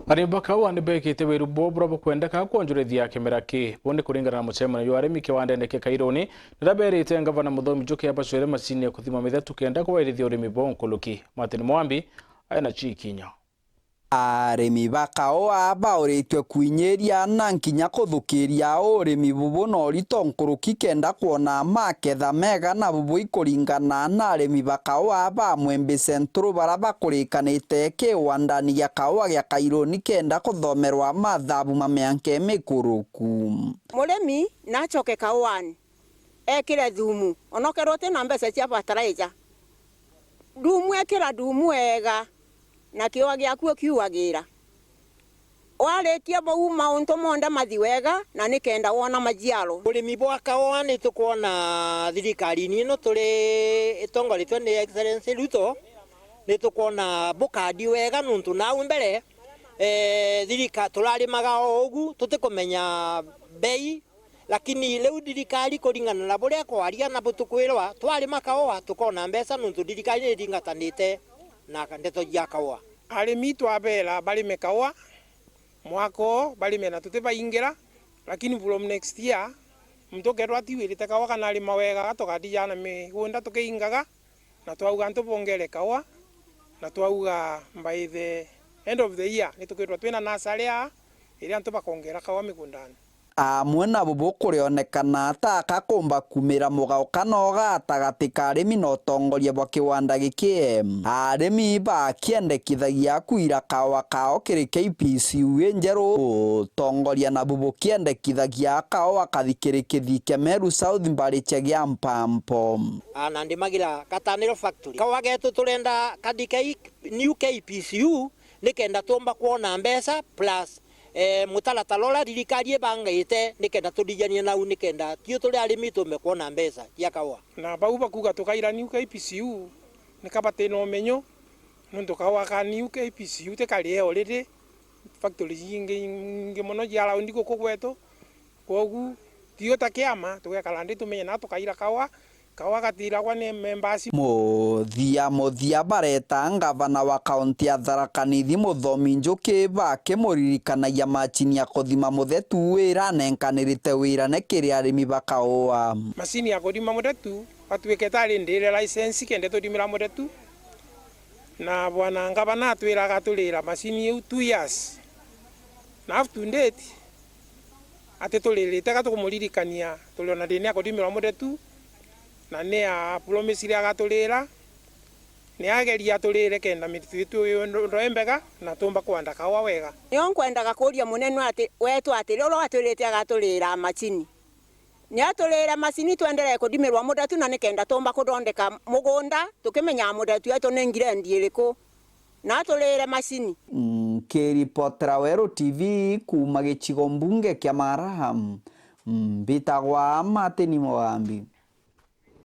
Arĩmi bakau nĩ bekĩte wĩru bobura bukwendeka kuonjorithia kĩmera kĩ bonde kũringana na mũcemanio wa arĩmi kĩwanda-inĩ kĩa Kairũni rĩrĩa berĩte ngavana Mũthomi Njuki abacũre macini ya kũthima mĩthetu kenda kũwairithia ũrĩmi bo nkũlũki. Martin Mwambi ena chikinya. Arĩmi bakaũa baũrĩtwe kuinyeria na nkinya kũthũkĩria ũrĩmi bubu na ũritũ nkũrũki kenda kuona maketha mega na bubu ikũringana na arĩmi bakaũa ba Mwembe Central bara bakũrĩkanĩte kĩwanda-inĩ gĩa kaũa gĩa Kairũni kenda kũthomerwa mathabu mamĩanke mĩkũrũku. Mũrĩmi nachoke kaũani ekĩre thumu onokerwo tena mbeca cia bataraitha thumu ekĩra thumu wega na kĩoa gĩakuo kiuagĩra warĩkia bau maũndũ monde mathi wega na nĩkenda wona majiaro. Ũrĩmi bwa kaũa nĩ tũkuona thirikari-inĩ ĩno tũrĩ ĩtongoretio nĩ Excellency Ruto nĩ tũkuona bũkandi wega nũntũ nau mbere thirikari tũrarĩmaga o ũgu tũtikũmenya bei lakini leo thirikari kũringana na bũrĩa kwaria na bũtũkwĩrwa twarĩma kaũa tũkona mbeca nũntũ thirikari nĩ ĩringatanĩte na ndeto ya kaũa. Arĩmi twabera barĩme kaũa mwako barĩme na tũtibaingĩra lakini from next year mtukerwa tiwĩrĩte kaũa kana arĩma wega tũgathiana mĩgũnda tũkĩingaga na twauga ntũbongere kaũa na twauga by the end of the year nĩ tũkwĩrwa twĩna nursery ĩrĩa ntũbakongera kaũa mĩgũndani. Amwe na bubu kũrĩonekana ta kakumba kumĩra mũgaũkano gatagatĩ ka arĩmi na ũtongoria bwa kĩwanda gĩkĩ. Arĩmi bakĩendekithagia kuira kaũa kao kĩrĩ KPCU njerũ ũtongoria na bubu kĩendekithagia kaũa kathi kĩrĩ kĩthii kĩa Meru South mbarĩche gĩa Mpampo. Na ndĩmagira Katanĩro factory kaũa getũ tũrenda kathi new KPCU nĩkenda tũmba kuona mbeca plus mutalatalola thirikari ĩbangĩte nĩkenda tũrijanie nau nĩkenda tiũ tũrĩ arĩmi tũmekuona mbeca cia kaũa. Na bau bakuga tũkaira new KPCU nĩkabatĩ na ũmenyo nũntũ kaũa ka new KPCU tĩkarĩ already factory ingĩ mũno cia raundi gũkũ gwetũ koguo tiũ ta kĩama tũgekara ndĩ tũmenye na tũkaira kaũa gatiragwa nĩ members. Mũthia bareta ngavana wa kaunti ya Tharaka Nithi Mũthomi Njuki bakĩmũririkanagia macini ya kũthima mũthetu wĩra nenkanĩrĩte wĩra nĩ kĩrĩ arĩmi bakaũa. Macini ya kũthima mũthetu batuĩke tarĩ ndĩre license kende tũthimĩra mũthetu na bwana ngavana atwĩraga tũrĩra macini ĩu 2 years na up to date atĩ tũrĩrĩte gatũkũmũririkania tũrĩona ndĩ nĩ akũthimĩra mũthetu na nĩ a promise ria gatũrĩra nĩ ageria tũrĩre kenda mĩtitu ndoembega na tumba kwanda kaũa wega. Nĩo nkwendaga kũria mũnene wetu atĩ rĩrĩa atwĩrĩte agatũrĩra macini nĩ atũrĩra macini twenderee kũthimirwa mũthetu na nĩkenda tumba kũthondeka mũgũnda tũkĩmenya mũthetu wetu nĩ ngirandi ĩrĩkũ na atũrĩre macini. Kĩripotera Werũ TV kuma gĩcigo mbunge kĩa Maraham mbitagwa Martin Mwambi.